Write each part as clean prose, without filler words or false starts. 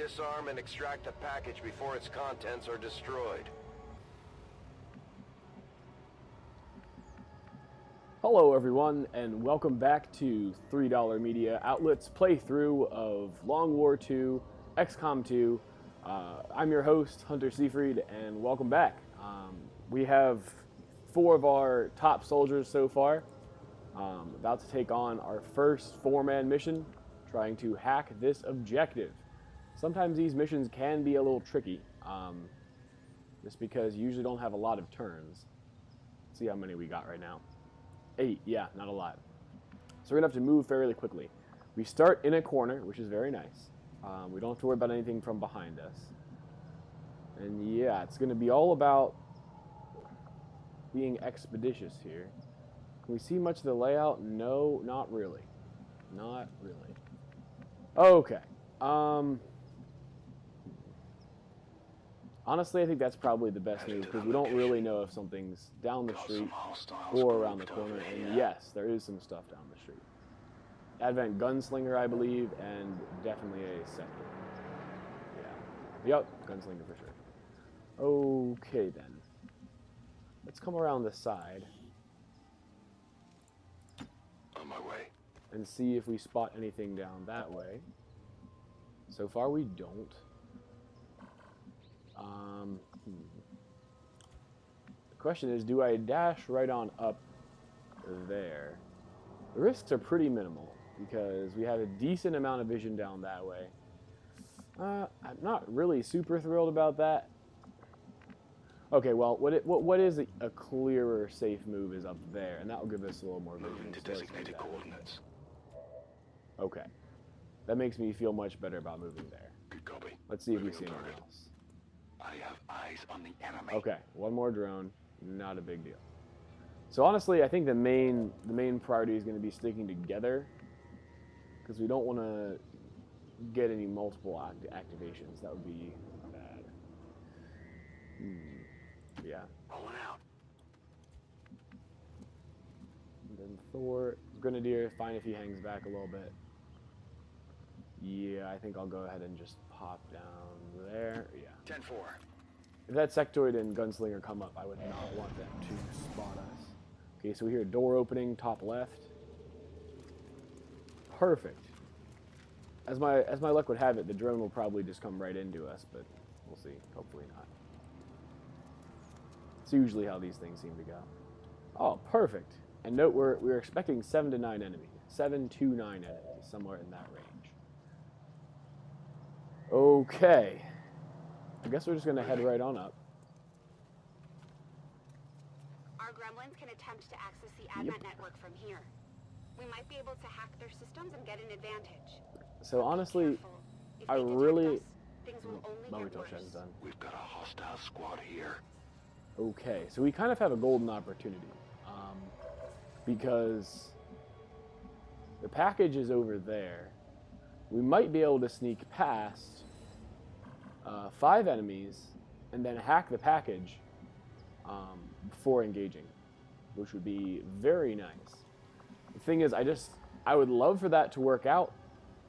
disarm and extract the package before its contents are destroyed. Hello everyone, and welcome back to $3 Media Outlet's playthrough of Long War II, XCOM 2. I'm your host, Hunter Seafried, and welcome back. We have 4 of our top soldiers so far, about to take on our first 4-man mission, trying to hack this objective. Sometimes these missions can be a little tricky, just because you usually don't have a lot of turns. Let's see how many we got right now. 8, yeah, not a lot. So we're going to have to move fairly quickly. We start in a corner, which is very nice. We don't have to worry about anything from behind us. And yeah, it's going to be all about being expeditious here. Can we see much of the layout? No, not really. Not really. Okay. Honestly, I think that's probably the best move, because we don't really know if something's down the street or around the corner. And yes, there is some stuff down the street. Advent Gunslinger, I believe, and definitely a sector. Yeah. Yep, Gunslinger for sure. Okay, then. Let's come around the side. On my way. And see if we spot anything down that way. So far, we don't. The question is, do I dash right on up there? The risks are pretty minimal, because we have a decent amount of vision down that way. I'm not really super thrilled about that. Okay, well, what is a clearer, safe move is up there, and that will give us a little more vision. Moving to designated coordinates. Okay. That makes me feel much better about moving there. Good copy. Let's see if we see anything else. I have eyes on the enemy. Okay, one more drone, not a big deal. So honestly, I think the main priority is going to be sticking together, because we don't want to get any multiple activations. That would be bad. Yeah. Rolling out. And then Thor, Grenadier, fine if he hangs back a little bit. Yeah, I think I'll go ahead and just pop down there. Yeah. 10-4. If that sectoid and gunslinger come up, I would not want them to spot us. Okay, so we hear a door opening, top left. Perfect. As my luck would have it, the drone will probably just come right into us, but we'll see. Hopefully not. It's usually how these things seem to go. Oh, perfect. And note we're expecting 7 to 9 enemies. 7 to 9 enemies, somewhere in that range. Okay. I guess we're just going to head right on up. Our gremlins can attempt to access the Advent network from here. We might be able to hack their systems and get an advantage. So honestly, I really... Done. We've got a hostile squad here. Okay, so we kind of have a golden opportunity. Because the package is over there. We might be able to sneak past 5 enemies and then hack the package before engaging, which would be very nice. The thing is, I would love for that to work out,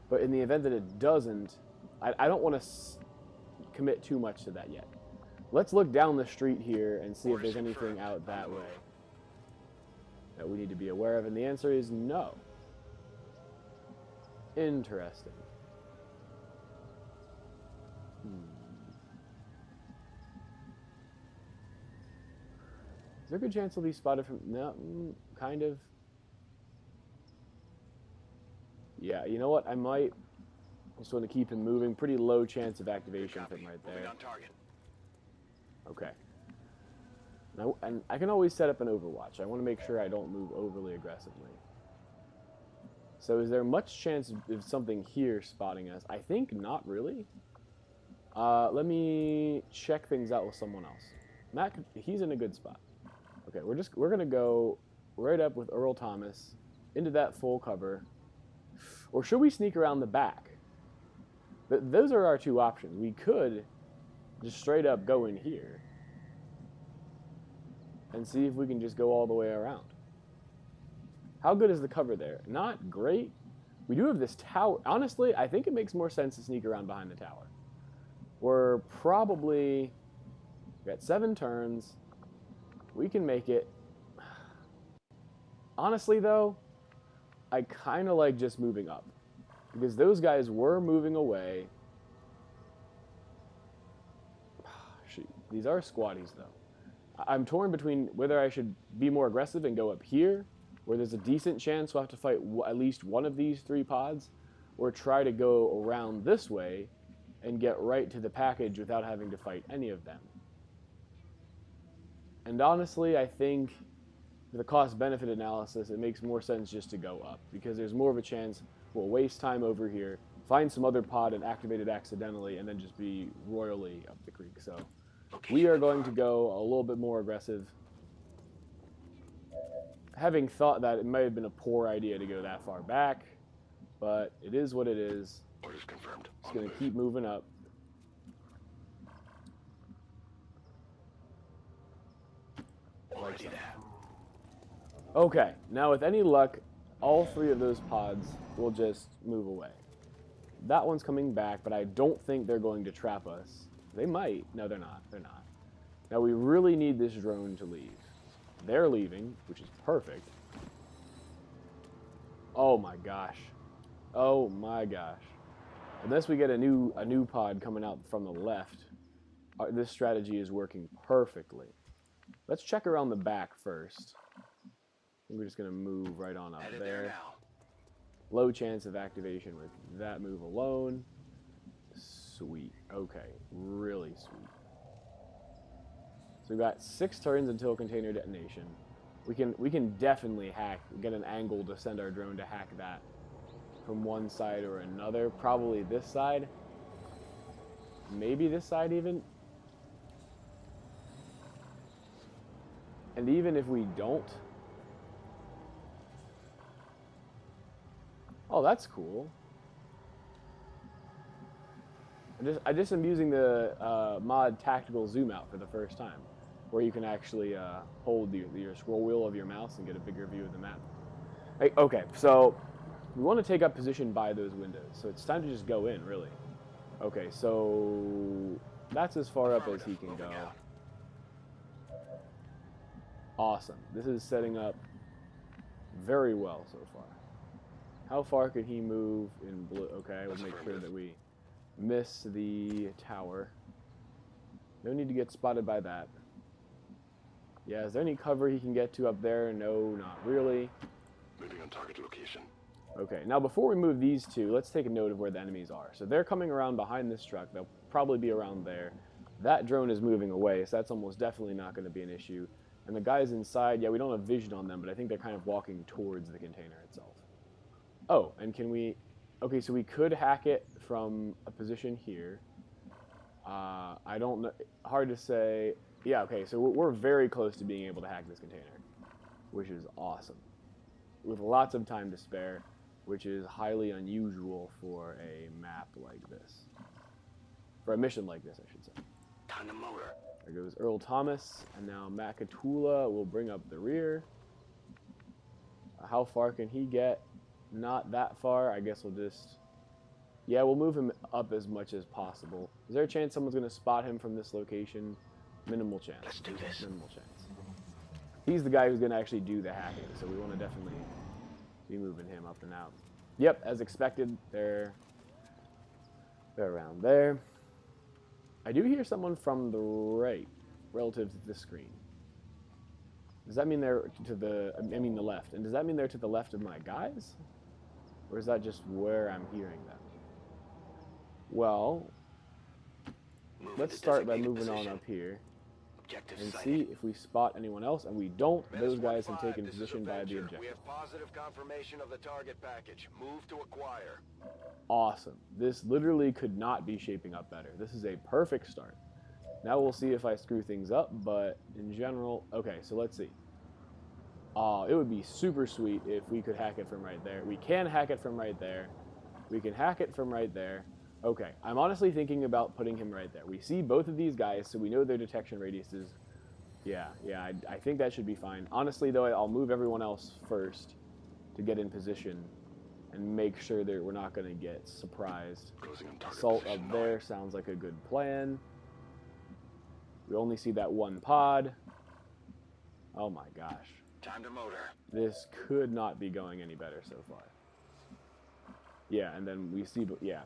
but in the event that it doesn't, I don't want to commit too much to that yet. Let's look down the street here and see if there's anything out that way that we need to be aware of, and the answer is no. Interesting. Is there a good chance he'll be spotted from... No, kind of. Yeah, you know what? I might just want to keep him moving. Pretty low chance of activation from right there. On target. Okay. And I can always set up an Overwatch. I want to make sure I don't move overly aggressively. So is there much chance of something here spotting us? I think not really. Let me check things out with someone else. Matt, he's in a good spot. Okay, we're gonna go right up with Earl Thomas into that full cover. Or should we sneak around the back? Those are our 2 options. We could just straight up go in here and see if we can just go all the way around. How good is the cover there? Not great. We do have this tower. Honestly, I think it makes more sense to sneak around behind the tower. we're probably... We got 7 turns. We can make it. Honestly, though, I kind of like just moving up. Because those guys were moving away. Shoot, these are squaddies, though. I'm torn between whether I should be more aggressive and go up here, where there's a decent chance we'll have to fight at least one of these 3 pods, or try to go around this way and get right to the package without having to fight any of them. And honestly, I think for the cost-benefit analysis, it makes more sense just to go up, because there's more of a chance we'll waste time over here, find some other pod and activate it accidentally, and then just be royally up the creek. So we are going to go a little bit more aggressive. Having thought that it might have been a poor idea to go that far back, but it is what it is. Orders confirmed. Just going to keep moving up. Already there. Okay, now with any luck, all 3 of those pods will just move away. That one's coming back, but I don't think they're going to trap us. They might. No, they're not. They're not. Now we really need this drone to leave. They're leaving, which is perfect. Oh my gosh. Oh my gosh. Unless we get a new pod coming out from the left, this strategy is working perfectly. Let's check around the back first. We're just going to move right on up there. Low chance of activation with that move alone. Sweet. Okay. Really sweet. So we've got 6 turns until container detonation. We can definitely get an angle to send our drone to hack that from one side or another. Probably this side. Maybe this side even. And even if we don't... Oh, that's cool. I just am using the mod tactical zoom out for the first time, where you can actually hold your scroll wheel of your mouse and get a bigger view of the map. Hey, okay, so we want to take up position by those windows, so it's time to just go in, really. Okay, so that's as far up as he can go. Awesome. This is setting up very well so far. How far could he move in blue? Okay, we'll make sure that we miss the tower. No need to get spotted by that. Yeah, is there any cover he can get to up there? No, not really. Moving on target location. Okay, now before we move these 2, let's take a note of where the enemies are. So they're coming around behind this truck. They'll probably be around there. That drone is moving away, so that's almost definitely not going to be an issue. And the guys inside, yeah, we don't have vision on them, but I think they're kind of walking towards the container itself. Oh, and can we... Okay, so we could hack it from a position here. I don't know. Hard to say. Yeah, okay, so we're very close to being able to hack this container, which is awesome. With lots of time to spare, which is highly unusual for a map like this. For a mission like this, I should say. Time to motor. There goes Earl Thomas, and now Makatula will bring up the rear. How far can he get? Not that far. I guess we'll just... Yeah, we'll move him up as much as possible. Is there a chance someone's going to spot him from this location? Minimal chance. Let's do this. Minimal chance. He's the guy who's going to actually do the hacking, so we want to definitely be moving him up and out. Yep, as expected, they're around there. I do hear someone from the right, relative to this screen. Does that mean they're to the... I mean the left. And does that mean they're to the left of my guys? Or is that just where I'm hearing them? Well, let's start by moving on up here and see if we spot anyone else. And we don't. Those guys have taken position by the objective. We have positive confirmation of the target package. Move to acquire. Awesome. This literally could not be shaping up better. This is a perfect start. Now we'll see if I screw things up, but in general... Okay, so let's see. It would be super sweet if we could hack it from right there. We can hack it from right there. We can hack it from right there. Okay, I'm honestly thinking about putting him right there. We see both of these guys, so we know their detection radius is... Yeah, I think that should be fine. Honestly, though, I'll move everyone else first to get in position. and make sure that we're not going to get surprised. Assault up there sounds like a good plan. We only see that one pod. Oh my gosh. Time to motor. This could not be going any better so far. Yeah, and then we see, yeah,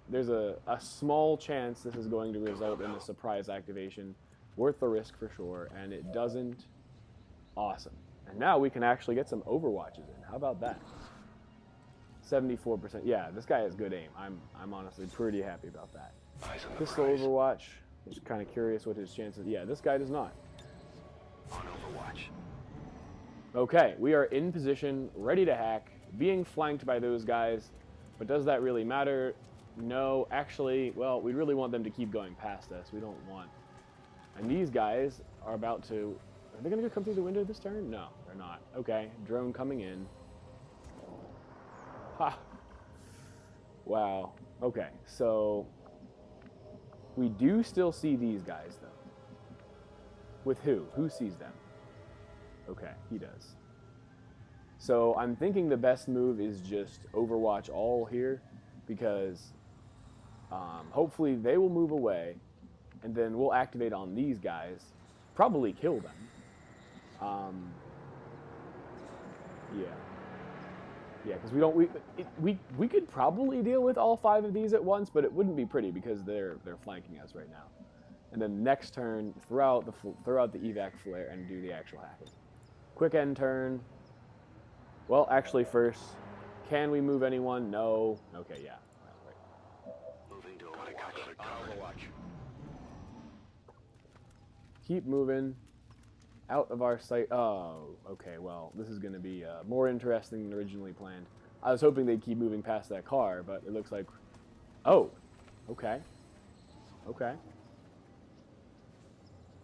there's a small chance this is going to result in a surprise activation. Worth the risk for sure, and it doesn't. Awesome. And now we can actually get some Overwatches in. How about that? 74%. Yeah, this guy has good aim. I'm honestly pretty happy about that. Pistol Overwatch. Just kind of curious what his chances. Yeah, this guy does not. On Overwatch. Okay, we are in position, ready to hack, being flanked by those guys. But does that really matter? No, actually, well, we really want them to keep going past us. We don't want. And these guys are about to. Are they going to come through the window this turn? No, they're not. Okay, drone coming in. Ha! Wow. Okay, so we do still see these guys, though. With who? Who sees them? Okay, he does. So I'm thinking the best move is just Overwatch All here, because hopefully they will move away, and then we'll activate on these guys, probably kill them. Yeah, because we could probably deal with all 5 of these at once, but it wouldn't be pretty because they're flanking us right now. And then next turn, throw out the evac flare and do the actual hacking. Quick end turn. Well, actually, first, can we move anyone? No. Okay, yeah. Right. Moving to Overwatch. Keep moving. Out of our sight. Oh, okay, well, this is going to be more interesting than originally planned. I was hoping they'd keep moving past that car, but it looks like... Oh, okay. Okay.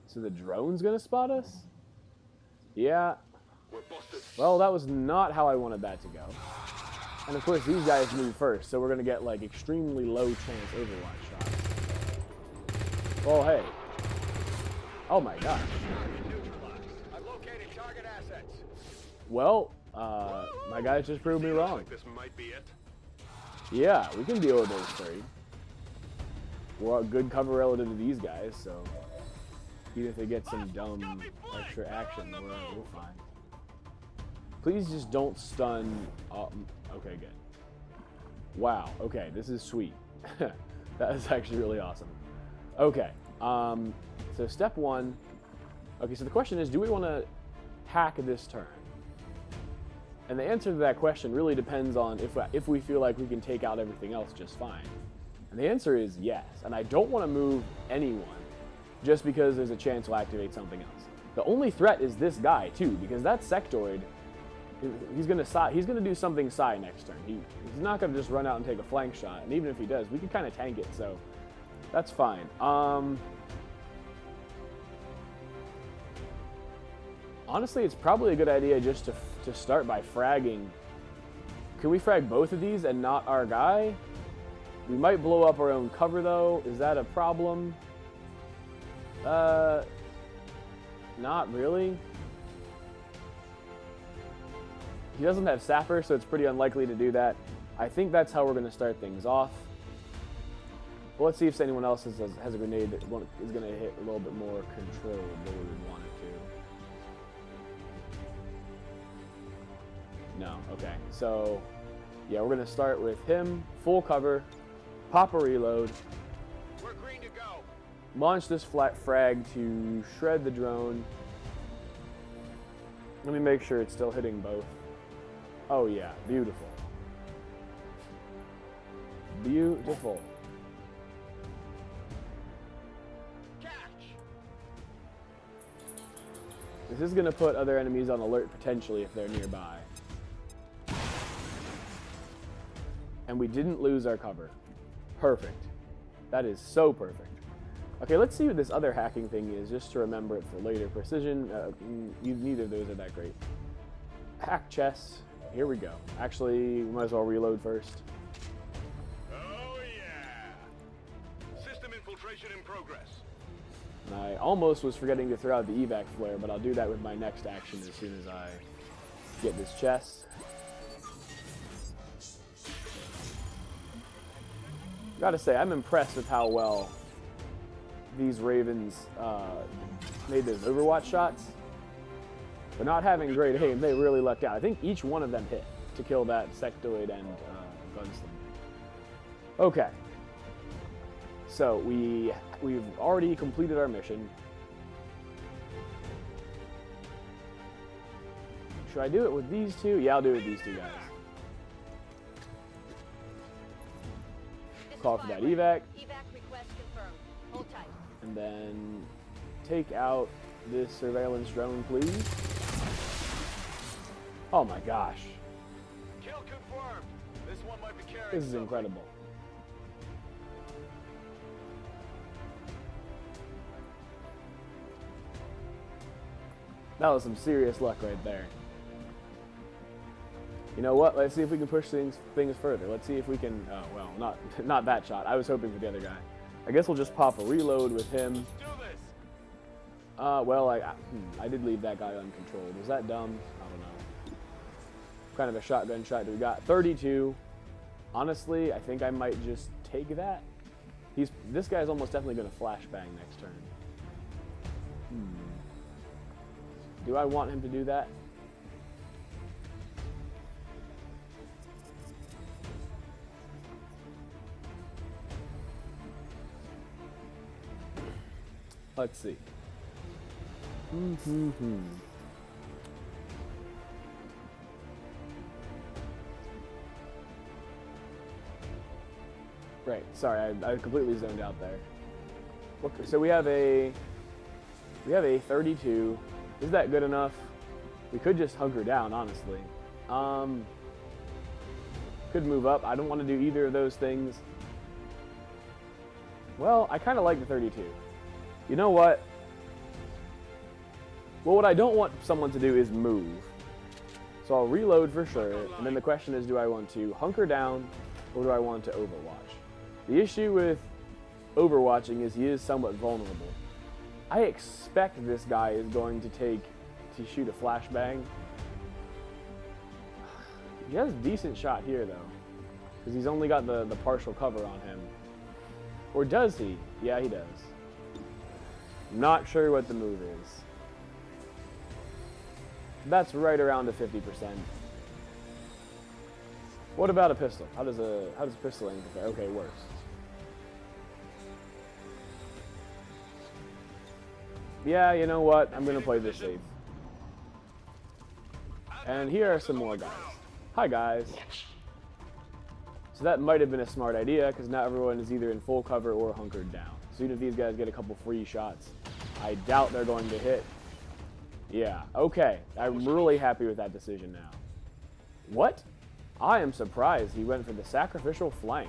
So the drone's going to spot us? Yeah. Well, that was not how I wanted that to go. And of course, these guys move first, so we're going to get, like, extremely low chance Overwatch shots. Oh, hey. Oh, my gosh. Well, my guys just proved me wrong. This might be it. Yeah, we can deal with those 3. We're a good cover relative to these guys, so even if they get some dumb extra action, we're fine. Please just don't stun. Okay, good. Wow. Okay, this is sweet. That is actually really awesome. Okay. So step 1. Okay, so the question is, do we want to hack this turn? And the answer to that question really depends on if we feel like we can take out everything else just fine. And the answer is yes. And I don't want to move anyone just because there's a chance we'll activate something else. The only threat is this guy too, because that sectoid, he's gonna do something psi next turn. He's not gonna just run out and take a flank shot. And even if he does, we can kind of tank it. So that's fine. Honestly, it's probably a good idea just to start by fragging. Can we frag both of these and not our guy? We might blow up our own cover, though. Is that a problem? Not really. He doesn't have Sapper, so it's pretty unlikely to do that. I think that's how we're going to start things off. Well, let's see if anyone else has a grenade that is going to hit a little bit more controlled than we would want it to. No, okay. So, yeah, we're going to start with him, full cover, pop a reload. We're green to go. Launch this flat frag to shred the drone. Let me make sure it's still hitting both. Oh yeah, beautiful. Beautiful. Catch. This is going to put other enemies on alert potentially if they're nearby. And we didn't lose our cover. Perfect. That is so perfect. Okay, let's see what this other hacking thing is, just to remember it for later. Precision, neither of those are that great. Hack chest, here we go. Actually, we might as well reload first. Oh yeah! System infiltration in progress. And I almost was forgetting to throw out the evac flare, but I'll do that with my next action as soon as I get this chest. Gotta say, I'm impressed with how well these Ravens made those Overwatch shots. For not having great aim, they really lucked out. I think each one of them hit to kill that sectoid and gunslinger. Okay. So we've already completed our mission. Should I do it with these two? Yeah, I'll do it with these two guys. Call for that evac. Evac request confirmed. Hold tight. And then take out this surveillance drone, please. Oh my gosh. Kill confirmed. This one might be carrying This is incredible. That was some serious luck right there. You know what? Let's see if we can push things further. Let's see if we can. Oh well, not that shot. I was hoping for the other guy. I guess we'll just pop a reload with him. Let's do this. Well, I did leave that guy uncontrolled. Was that dumb? I don't know. What kind of a shotgun shot do we got? 32. Honestly, I think I might just take that. This guy's almost definitely going to flashbang next turn. Do I want him to do that? Let's see. Right. Sorry, I completely zoned out there. Okay, so we have a 32. Is that good enough? We could just hunker down, honestly. Could move up. I don't want to do either of those things. Well, I kind of like the 32. You know what? Well, what I don't want someone to do is move. So I'll reload for sure, and then the question is, do I want to hunker down, or do I want to overwatch? The issue with overwatching is he is somewhat vulnerable. I expect this guy is going to shoot a flashbang. He has a decent shot here, though, because he's only got the partial cover on him. Or does he? Yeah, he does. Not sure what the move is. That's right around a 50%. What about a pistol? How does pistol aim compare? Okay, worse. Yeah, you know what? I'm gonna play this safe. And here are some more guys. Hi guys. So that might have been a smart idea, because now everyone is either in full cover or hunkered down. So even if these guys get a couple free shots, I doubt they're going to hit. Yeah, okay. I'm really happy with that decision now. What? I am surprised he went for the sacrificial flank.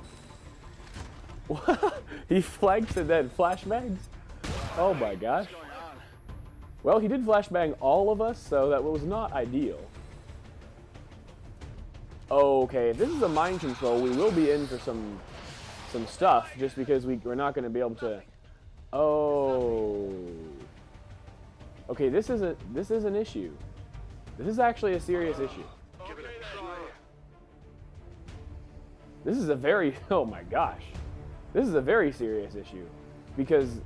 What? He flanked and then flashbangs? Oh my gosh. Well, he did flashbang all of us, so that was not ideal. Okay, if this is a mind control, we will be in for some stuff, just because we're not going to be able to... Oh... Okay, this is an issue. This is actually a serious issue. This is a very... Oh my gosh. This is a very serious issue. Because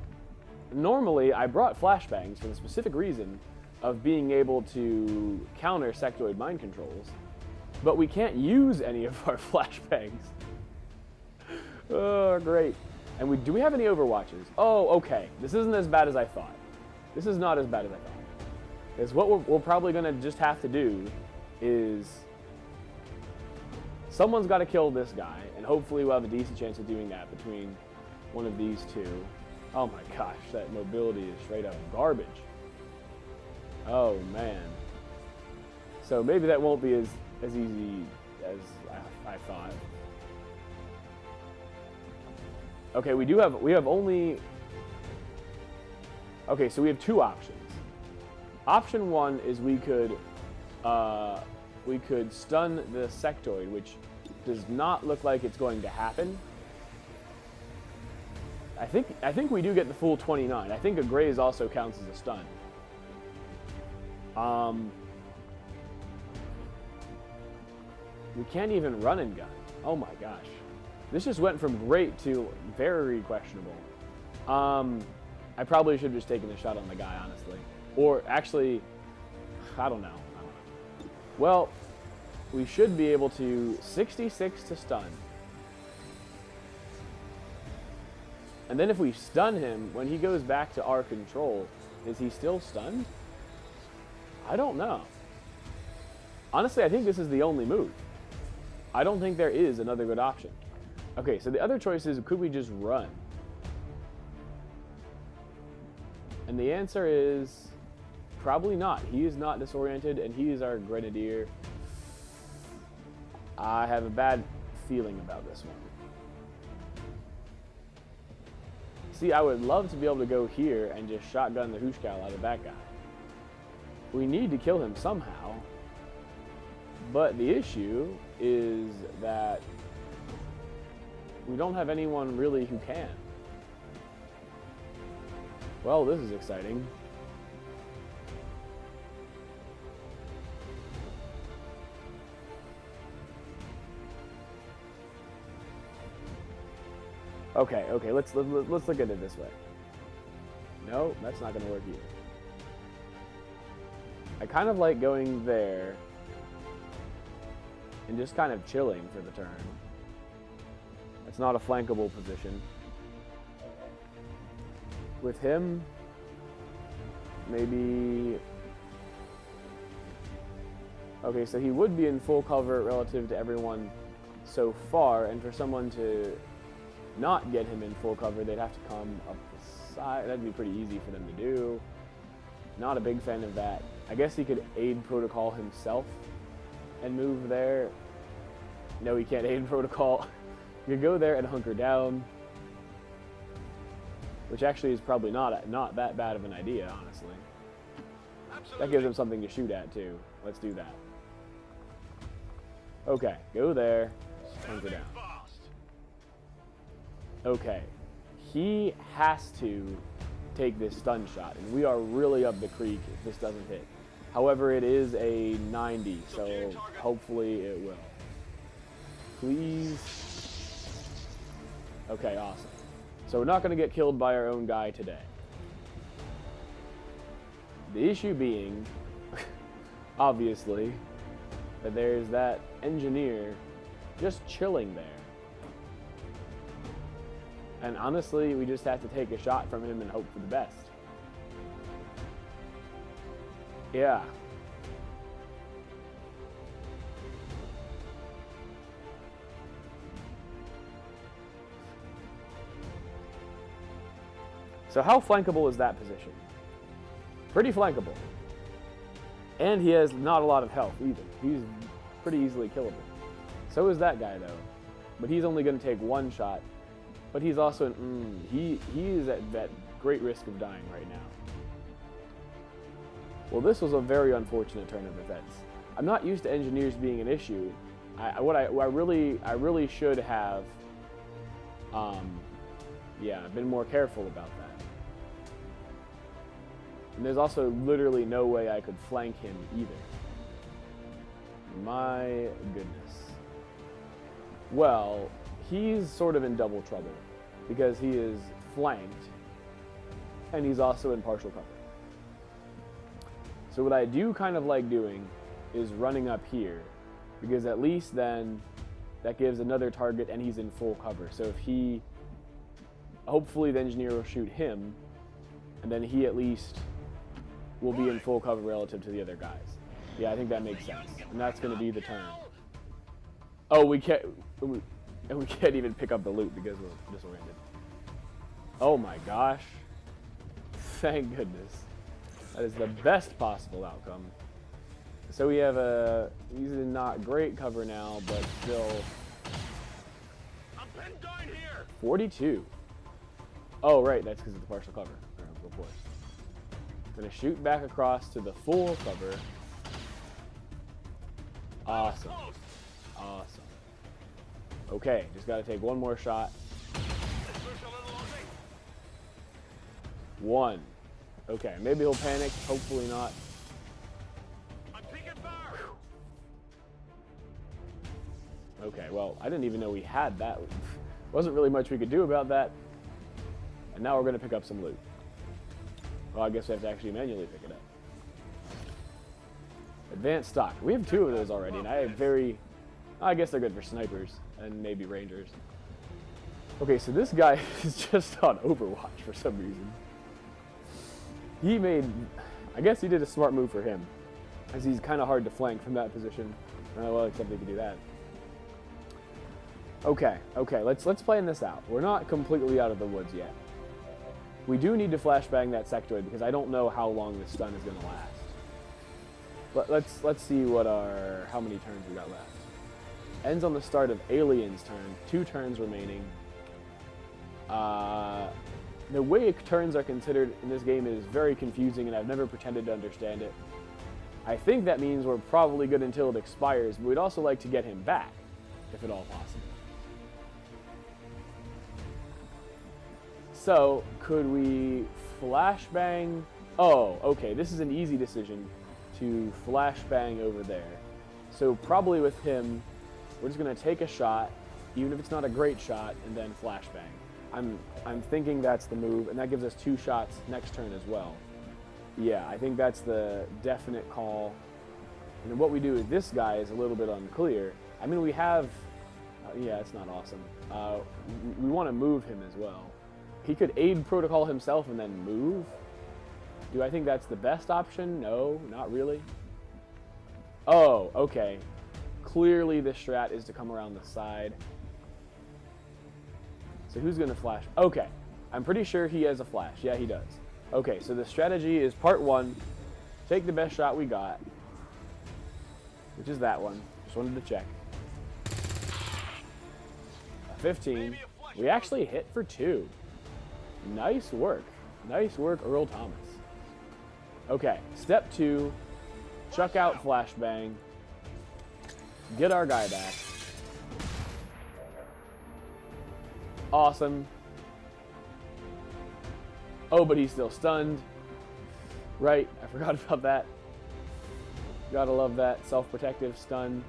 normally I brought flashbangs for the specific reason of being able to counter sectoid mind controls. But we can't use any of our flashbangs. Oh, great. And do we have any overwatches? Oh, okay. This isn't as bad as I thought. This is not as bad as I thought. Because what we're probably going to just have to do is... Someone's got to kill this guy, and hopefully we'll have a decent chance of doing that between one of these two. Oh my gosh, that mobility is straight up garbage. Oh man. So maybe that won't be as easy as I thought. Okay, we have only... Okay, so we have two options. Option one is we could stun the sectoid, which does not look like it's going to happen. I think we do get the full 29. I think a graze also counts as a stun. We can't even run and gun. Oh my gosh. This just went from great to very questionable. I probably should have just taken a shot on the guy, honestly. Or actually, I don't know. Well, we should be able to 66 to stun. And then if we stun him, when he goes back to our control, is he still stunned? I don't know. Honestly, I think this is the only move. I don't think there is another good option. Okay, so the other choice is, could we just run? And the answer is probably not. He is not disoriented, and he is our grenadier. I have a bad feeling about this one. See, I would love to be able to go here and just shotgun the hooshkow out of that guy. We need to kill him somehow. But the issue is that we don't have anyone really who can. Well, this is exciting. Okay, let's look at it this way. No, that's not going to work either. I kind of like going there and just kind of chilling for the turn. It's not a flankable position. With him, maybe... Okay, so he would be in full cover relative to everyone so far, and for someone to not get him in full cover, they'd have to come up the side. That'd be pretty easy for them to do. Not a big fan of that. I guess he could aid protocol himself and move there. No, he can't aid protocol. You could go there and hunker down, which actually is probably not that bad of an idea, honestly. Absolutely. That gives him something to shoot at too. Let's do that. Okay, go there, hunker down. Okay, he has to take this stun shot, and we are really up the creek if this doesn't hit. However, it is a 90, so hopefully it will. Please. Okay, awesome. So we're not going to get killed by our own guy today. The issue being, obviously, that there's that engineer just chilling there. And honestly, we just have to take a shot from him and hope for the best. Yeah. So how flankable is that position? Pretty flankable. And he has not a lot of health either. He's pretty easily killable. So is that guy though. But he's only going to take one shot. But he's also, he is at that great risk of dying right now. Well, this was a very unfortunate turn of events. I'm not used to engineers being an issue. I really should have, been more careful about that. And there's also literally no way I could flank him either. My goodness. Well, he's sort of in double trouble because he is flanked and he's also in partial cover. So what I do kind of like doing is running up here because at least then that gives another target and he's in full cover. So if he, hopefully the engineer will shoot him and then he at least will be in full cover relative to the other guys. Yeah, I think that makes sense. And that's going to be the turn. Oh, we can't even pick up the loot because we're disoriented. Oh my gosh. Thank goodness. That is the best possible outcome. So we have he's in not great cover now, but still. I'm pinned down here. 42. Oh, right, that's because of the partial cover. Of course. Gonna shoot back across to the full cover. Awesome. Awesome. Okay, just gotta take one more shot. One. Okay, maybe he'll panic. Hopefully not. Okay, well, I didn't even know we had that. Wasn't really much we could do about that. And now we're going to pick up some loot. Well, I guess we have to actually manually pick it up. Advanced stock. We have 2 of those already, and I have I guess they're good for snipers and maybe rangers. Okay, so this guy is just on Overwatch for some reason. I guess he did a smart move for him, as he's kind of hard to flank from that position. Well, except he could do that. Okay, let's plan this out. We're not completely out of the woods yet. We do need to flashbang that sectoid because I don't know how long this stun is going to last. But let's see how many turns we got left. Ends on the start of Alien's turn. 2 turns remaining. The way turns are considered in this game is very confusing, and I've never pretended to understand it. I think that means we're probably good until it expires, but we'd also like to get him back, if at all possible. So, could we flashbang? Oh, okay, this is an easy decision to flashbang over there. So probably with him, we're just going to take a shot, even if it's not a great shot, and then flashbang. I'm thinking that's the move, and that gives us 2 shots next turn as well. Yeah, I think that's the definite call. And then what we do with this guy is a little bit unclear. I mean, we have... yeah, it's not awesome. We want to move him as well. He could aid protocol himself and then move. Do I think that's the best option? No, not really. Oh, okay. Clearly the strat is to come around the side. So who's going to flash? Okay, I'm pretty sure he has a flash. Yeah, he does. Okay, so the strategy is part 1, take the best shot we got, which is that one. Just wanted to check. 15. We actually hit for 2. Nice work. Nice work, Earl Thomas. Okay, step 2, chuck out flashbang, get our guy back. Awesome. Oh, but he's still stunned. Right, I forgot about that. Gotta love that self-protective stun.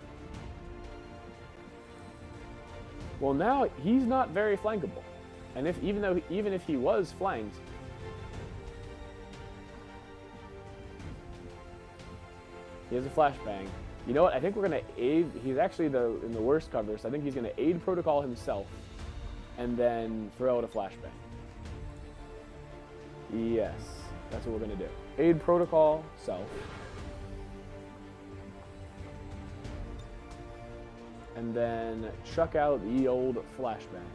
Well, now he's not very flankable. And even if he was flanked, he has a flashbang. You know what? I think we're gonna aid. He's actually in the worst cover, so I think he's gonna aid protocol himself, and then throw out a flashbang. Yes, that's what we're gonna do. Aid protocol self, and then chuck out the old flashbang.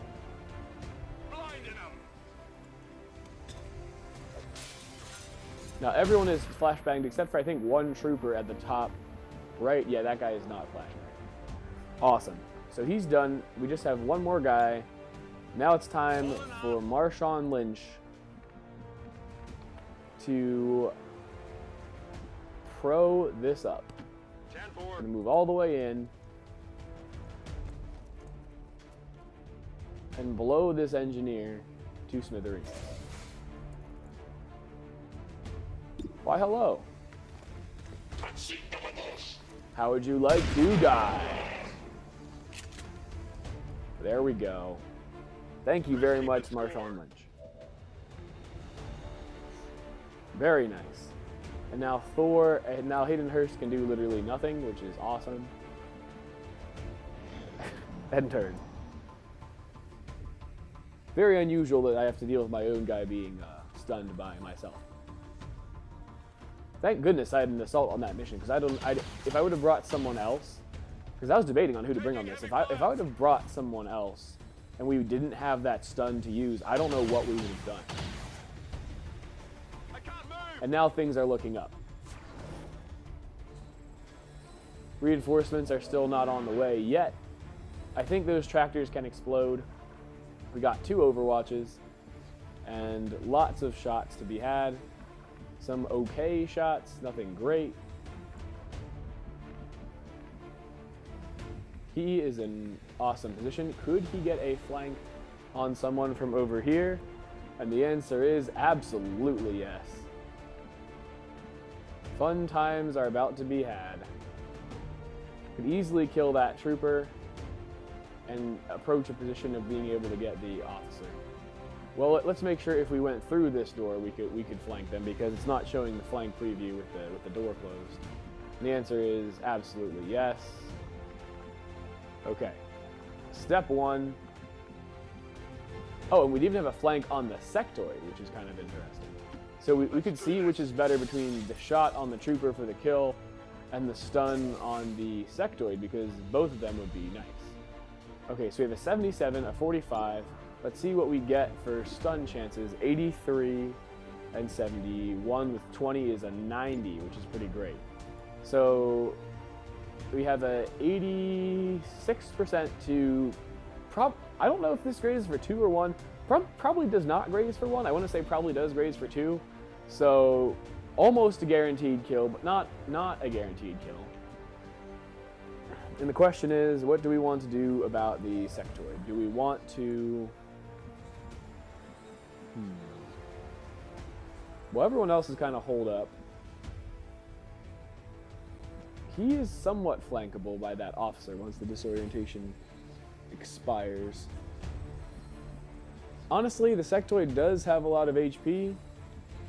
Now everyone is flashbanged except for I think 1 trooper at the top right. Yeah, that guy is not flashbanged. Awesome. So he's done. We just have 1 more guy. Now it's time for Marsh on Lynch to pro this up. I'm gonna move all the way in and blow this engineer to smithereens. Why, hello. How would you like to die? There we go. Thank you very much, Marsh on Lynch. Very nice. And now Hayden Hurst can do literally nothing, which is awesome. End turn. Very unusual that I have to deal with my own guy being stunned by myself. Thank goodness I had an assault on that mission, because if I would have brought someone else, because I was debating on who to bring on this. If I would have brought someone else and we didn't have that stun to use, I don't know what we would have done. And now things are looking up. Reinforcements are still not on the way yet. I think those tractors can explode. We got 2 Overwatches and lots of shots to be had. Some okay shots, nothing great. He is in awesome position. Could he get a flank on someone from over here? And the answer is absolutely yes. Fun times are about to be had. Could easily kill that trooper. and approach a position of being able to get the officer. Well, let's make sure if we went through this door, we could flank them, because it's not showing the flank preview with the door closed. And the answer is absolutely yes. Okay. Step 1. Oh, and we'd even have a flank on the sectoid, which is kind of interesting. So we could see which is better between the shot on the trooper for the kill and the stun on the sectoid, because both of them would be nice. Okay, so we have a 77, a 45. Let's see what we get for stun chances. 83 and 71 with 20 is a 90, which is pretty great. So we have a 86% to I don't know if this grades for 2 or 1. Probably does not grades for 1. I want to say probably does grades for 2. So almost a guaranteed kill, but not a guaranteed kill. And the question is, what do we want to do about the sectoid? Do we want to... Well, everyone else is kind of holed up. He is somewhat flankable by that officer once the disorientation expires. Honestly, the sectoid does have a lot of HP.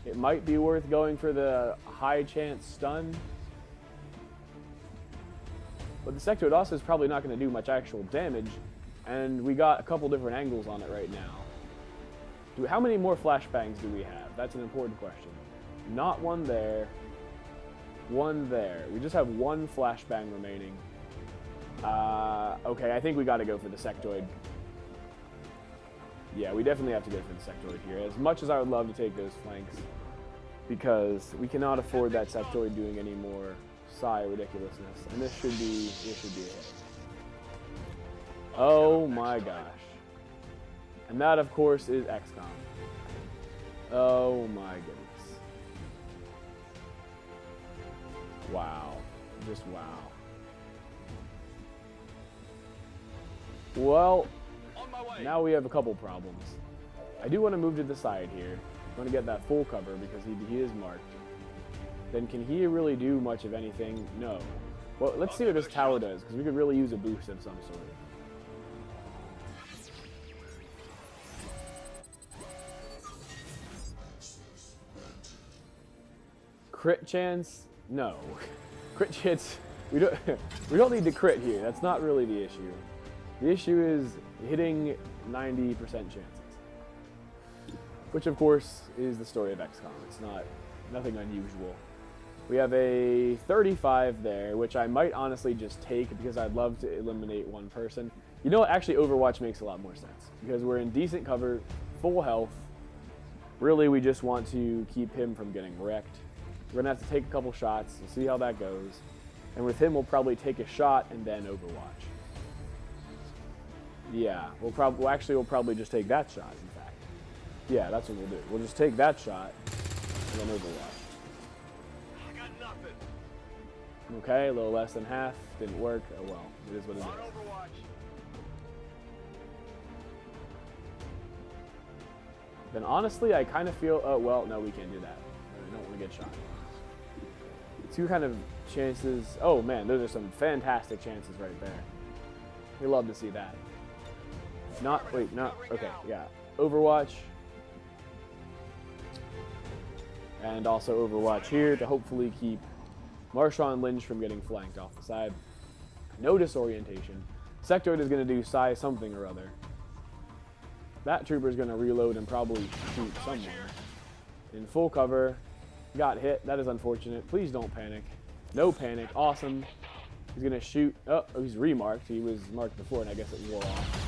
It might be worth going for the high chance stun. But the sectoid also is probably not going to do much actual damage, and we got a couple different angles on it right now. How many more flashbangs do we have? That's an important question. Not one there. One there. We just have one flashbang remaining. Okay, I think we got to go for the sectoid. Yeah, we definitely have to go for the sectoid here. As much as I would love to take those flanks, because we cannot afford that sectoid doing any more psi ridiculousness. And this should be a hit. Oh my gosh. And that, of course, is XCOM. Oh my goodness. Wow. Just wow. Well, now we have a couple problems. I do want to move to the side here. I want to get that full cover because he is marked. Then can he really do much of anything? No. Well, let's see what this tower does, because we could really use a boost of some sort. Crit chance? No. Crit chance, we don't need to crit here. That's not really the issue. The issue is hitting 90% chances. Which of course is the story of XCOM. It's nothing unusual. We have a 35 there, which I might honestly just take because I'd love to eliminate one person. You know what? Actually, Overwatch makes a lot more sense because we're in decent cover, full health. Really, we just want to keep him from getting wrecked. We're going to have to take a couple shots and see how that goes. And with him, we'll probably take a shot and then Overwatch. Yeah, we'll probably just take that shot, in fact. Yeah, that's what we'll do. We'll just take that shot and then Overwatch. I got nothing. Okay, a little less than half. Didn't work. Oh well, it is what it is. Overwatch. Then honestly, I kind of feel, oh well, no, we can't do that. We don't want to get shot. Two kind of chances. Oh man, those are some fantastic chances right there. We love to see that. Okay, yeah. Overwatch. And also Overwatch here to hopefully keep Marsh and Lynch from getting flanked off the side. No disorientation. Sectoid is going to do psi something or other. That trooper is going to reload and probably shoot someone. In full cover. Got hit. That is unfortunate. Please don't panic. No panic. Awesome. He's going to shoot. Oh, he's remarked. He was marked before, and I guess it wore off.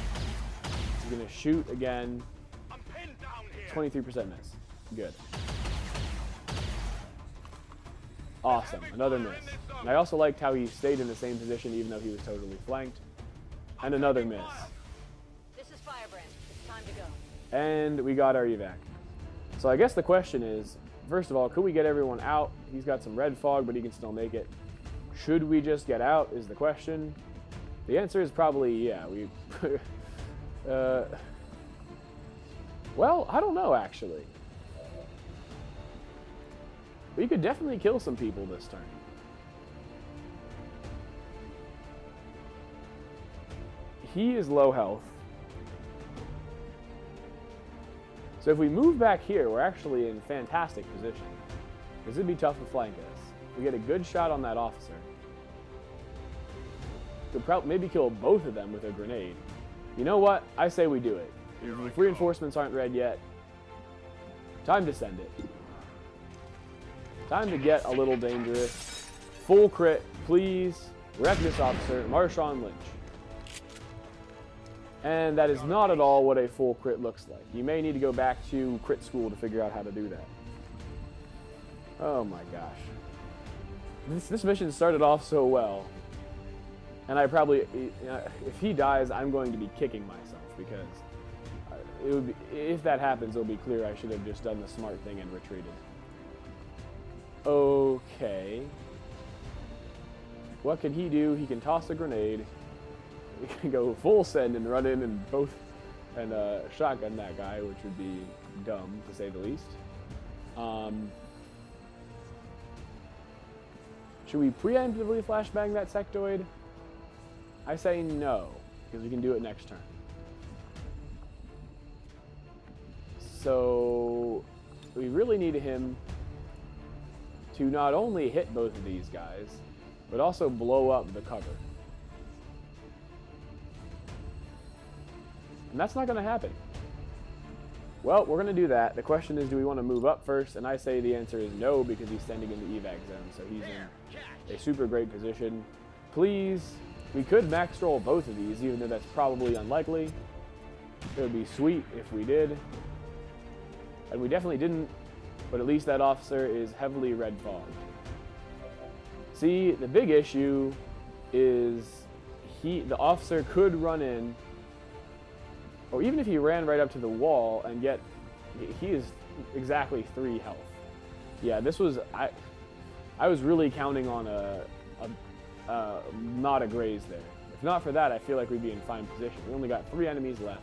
He's going to shoot again. 23% miss. Good. Awesome. Another miss. And I also liked how he stayed in the same position even though he was totally flanked. And another miss. This is Firebrand. It's time to go. And we got our evac. So I guess the question is, first of all, could we get everyone out? He's got some red fog, but he can still make it. Should we just get out is the question. The answer is probably yeah. Well, I don't know actually. We could definitely kill some people this turn. he is low health. So if we move back here, we're actually in fantastic position. Because it'd be tough to flank us. We get a good shot on that officer. Could probably maybe kill both of them with a grenade. You know what? I say we do it. If reinforcements aren't ready yet, time to send it. Time to get a little dangerous. Full crit, please. Wreck this officer, Marsh on Lynch. And that is not at all what a full crit looks like. You may need to go back to crit school to figure out how to do that. Oh my gosh. This mission started off so well. And I probably, if he dies, I'm going to be kicking myself because it would be, if that happens, it'll be clear I should have just done the smart thing and retreated. Okay. What can he do? He can toss a grenade. He can go full send and run in and shotgun that guy, which would be dumb to say the least. Should we preemptively flashbang that sectoid? I say no, because we can do it next turn. So we really need him to not only hit both of these guys, but also blow up the cover. And that's not going to happen. Well, we're going to do that. The question is, do we want to move up first? And I say the answer is no, because he's standing in the evac zone, so he's in a super great position. Please, we could max roll both of these, even though that's probably unlikely. It would be sweet if we did. And we definitely didn't, but at least that officer is heavily red fogged. See, the big issue is the officer could run in, or even if he ran right up to the wall and he is exactly 3 health. Yeah, this was, I was really counting on not a graze there. If not for that, I feel like we'd be in fine position. We only got 3 enemies left.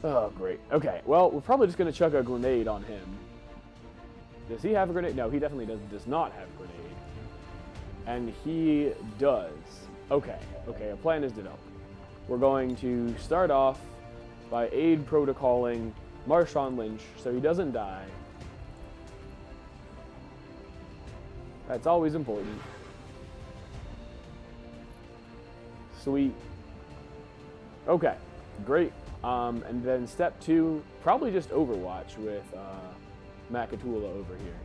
Oh, great. Okay, well, we're probably just going to chuck a grenade on him. Does he have a grenade? No, he definitely does not have a grenade. And he does. Okay, a plan is developed. We're going to start off by aid protocoling Marsh on Lynch so he doesn't die. That's always important. Sweet. Okay, great. And then step 2, probably just Overwatch with Makatula over here.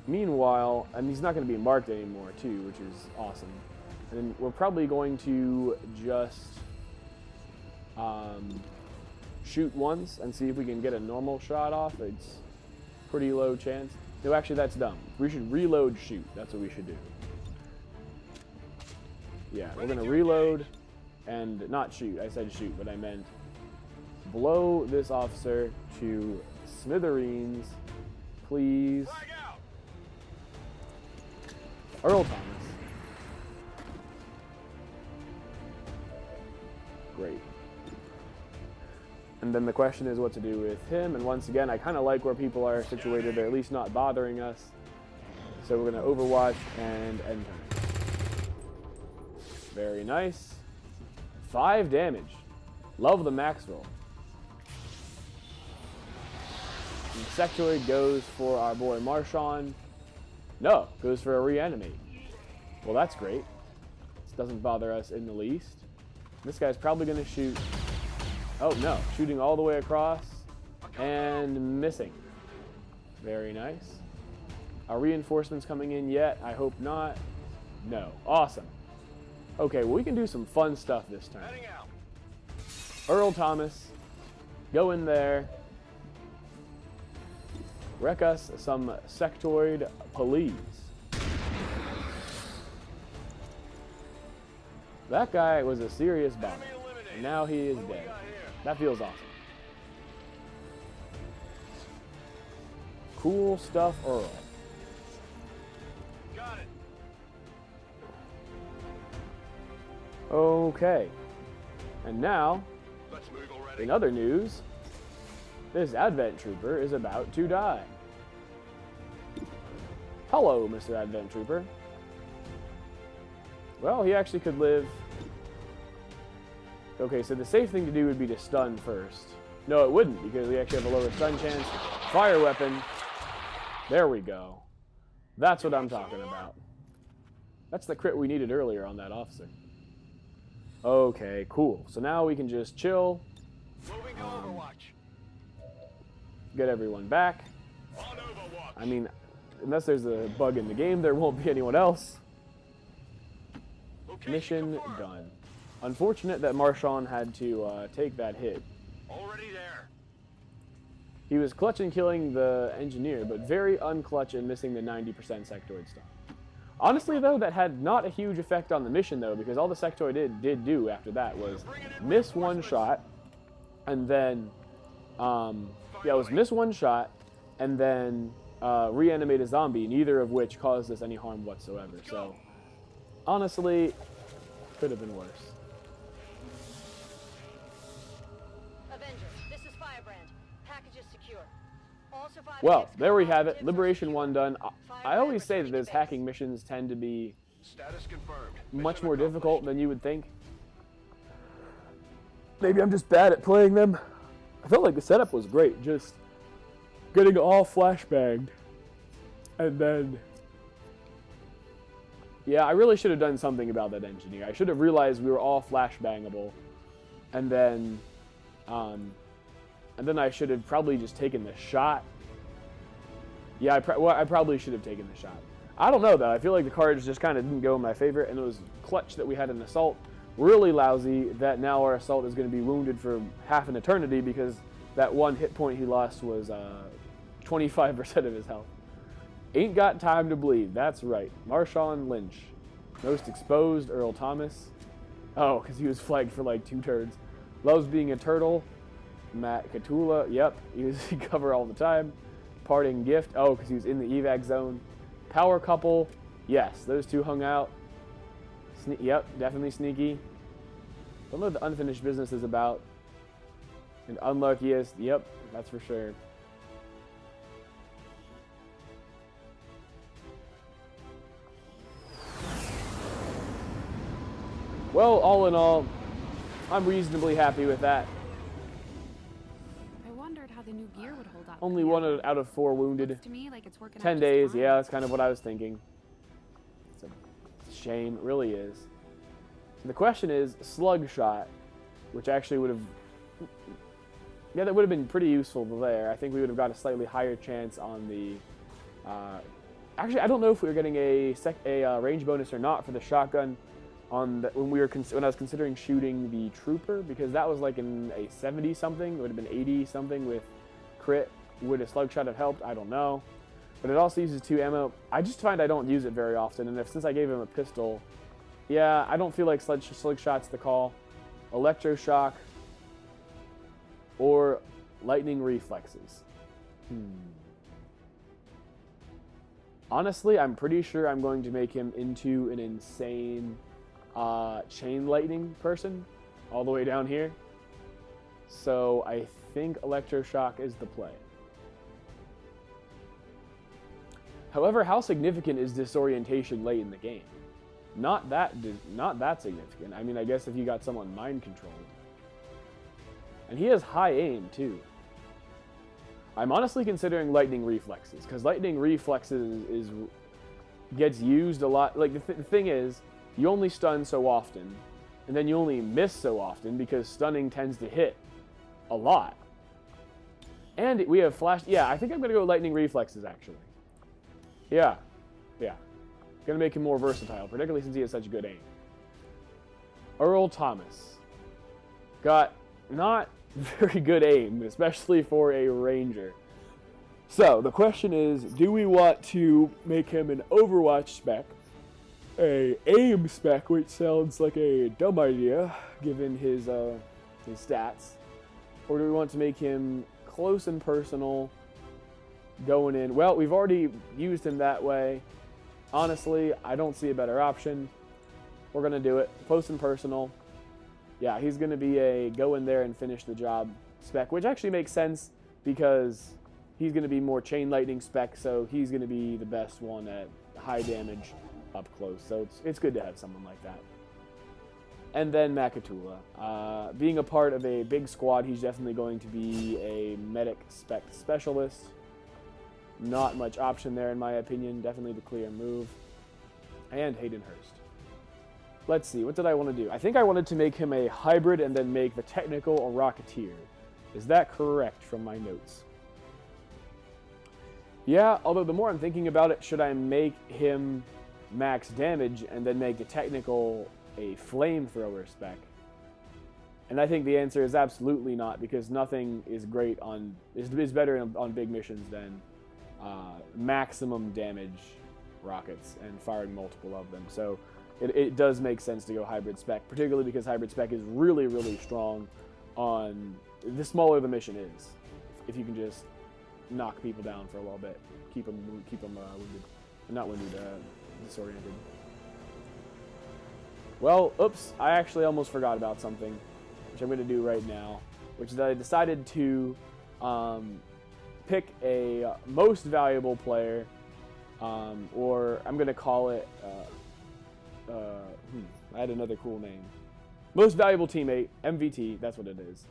Meanwhile, and he's not going to be marked anymore too, which is awesome. And then we're probably going to just shoot once and see if we can get a normal shot off. It's pretty low chance. No, actually that's dumb. We should reload shoot. That's what we should do. Yeah, we're going to reload and not shoot. I said shoot, but I meant blow this officer to smithereens, please. Earl Thomas. Great. And then the question is what to do with him. And once again, I kind of like where people are situated. They're at least not bothering us. So we're going to Overwatch and end turn. Very nice. 5 damage. Love the max roll. And sectoid goes for our boy Marshon. No, goes for a reanimate. Well, that's great. This doesn't bother us in the least. This guy's probably going to shoot. Oh, no. Shooting all the way across and missing. Very nice. Are reinforcements coming in yet? I hope not. No. Awesome. Okay, well, we can do some fun stuff this turn. Earl Thomas. Go in there. Wreck us some sectoid police. That guy was a serious bomber, and now he is dead. That feels awesome. Cool stuff, Earl. Got it. Okay. And now, in other news, this Advent Trooper is about to die. Hello, Mr. Advent Trooper. Well, he actually could live Okay, so the safe thing to do would be to stun first. No, it wouldn't, because we actually have a lower stun chance. Fire weapon. There we go. That's what I'm talking about. That's the crit we needed earlier on that officer. Okay, cool. So now we can just chill. Moving to Overwatch. Get everyone back. On Overwatch. I mean, unless there's a bug in the game, there won't be anyone else. Location Mission confirmed. done. Unfortunate that Marsh had to take that hit. Already there. He was clutch in killing the engineer, but very unclutch in missing the 90% sectoid stuff. Honestly, though, that had not a huge effect on the mission, though, because all the sectoid did do after that was miss one shot, and then, yeah, it was miss one shot, and then reanimate a zombie, neither of which caused us any harm whatsoever. So, honestly, could have been worse. Avenger, this is Firebrand. Package is secure. All surviving Well, there we XCOM have it. operatives are Liberation secure. 1 done. I Firebrand always say that returning those to hacking base. missions tend to be Status confirmed. much Mission more accomplished. difficult than you would think. Maybe I'm just bad at playing them. I felt like the setup was great, just getting all flashbanged. And then, yeah, I really should have done something about that engineer. I should have realized we were all flashbangable. And then I should have probably just taken the shot. Yeah, I probably should have taken the shot. I don't know, though. I feel like the cards just kind of didn't go in my favor, and it was clutch that we had an assault. Really lousy that now our assault is going to be wounded for half an eternity because that one hit point he lost was 25% of his health. Ain't got time to bleed. That's right. Marshawn Lynch. Most exposed, Earl Thomas. Oh, because he was flagged for like 2 turns. Loves being a turtle. Matt Catula. Yep, he was in cover all the time. Parting gift. Oh, because he was in the evac zone. Power couple. Yes, those two hung out. Yep, definitely sneaky. Don't know what the unfinished business is about. And unluckiest. Yep, that's for sure. Well, all in all, I'm reasonably happy with that. I wondered how the new gear would hold up. Only 1 out of 4 wounded. Looks to me like it's working 10 out just days, fine. yeah, that's kind of what I was thinking. It's a shame, it really is. So the question is, slug shot, which actually would have... Yeah, that would have been pretty useful there. I think we would have got a slightly higher chance on the... actually, I don't know if we were getting a range bonus or not for the shotgun on the, when I was considering shooting the trooper, because that was like in a 70-something. It would have been 80-something with crit. Would a slug shot have helped? I don't know. But it also uses 2 ammo. I just find I don't use it very often, and since I gave him a pistol, yeah, I don't feel like slug shot's the call. Electroshock or lightning reflexes. Honestly, I'm pretty sure I'm going to make him into an insane chain lightning person all the way down here. So I think electroshock is the play. However, how significant is disorientation late in the game? Not that significant. I mean, I guess if you got someone mind controlled. And he has high aim too. I'm honestly considering lightning reflexes, because lightning reflexes gets used a lot. Like the thing is, you only stun so often, and then you only miss so often because stunning tends to hit a lot. And we have flash. Yeah, I think I'm gonna go lightning reflexes actually. Yeah. Gonna make him more versatile, particularly since he has such good aim. Earl Thomas. Got not very good aim, especially for a ranger. So, the question is, do we want to make him an Overwatch spec, a aim spec, which sounds like a dumb idea, given his stats, or do we want to make him close and personal, going in? Well, we've already used him that way. Honestly, I don't see a better option. We're going to do it. Close and personal. Yeah, he's going to be a go in there and finish the job spec, which actually makes sense because he's going to be more chain lightning spec, so he's going to be the best one at high damage up close. So it's good to have someone like that. And then Makatula. Being a part of a big squad, he's definitely going to be a medic spec specialist. Not much option there in my opinion. Definitely the clear move. And Hayden Hurst. Let's see, what did I want to do? I think I wanted to make him a hybrid and then make the technical a Rocketeer. Is that correct from my notes? Yeah, although the more I'm thinking about it, should I make him max damage and then make the technical a flamethrower spec? And I think the answer is absolutely not, because nothing is great on is better on big missions than maximum damage rockets and firing multiple of them. So it does make sense to go hybrid spec, particularly because hybrid spec is really, really strong on the smaller the mission is. If you can just knock people down for a little bit, keep them wounded, not wounded, disoriented. Well, oops, I actually almost forgot about something, which I'm going to do right now, which is that I decided to pick a most valuable player, or I'm going to call it, I had another cool name. Most valuable teammate, MVT, that's what it is.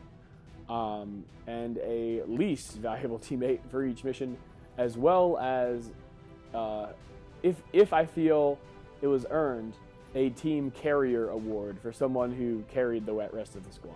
And a least valuable teammate for each mission, as well as, if I feel it was earned, a team carrier award for someone who carried the rest of the squad.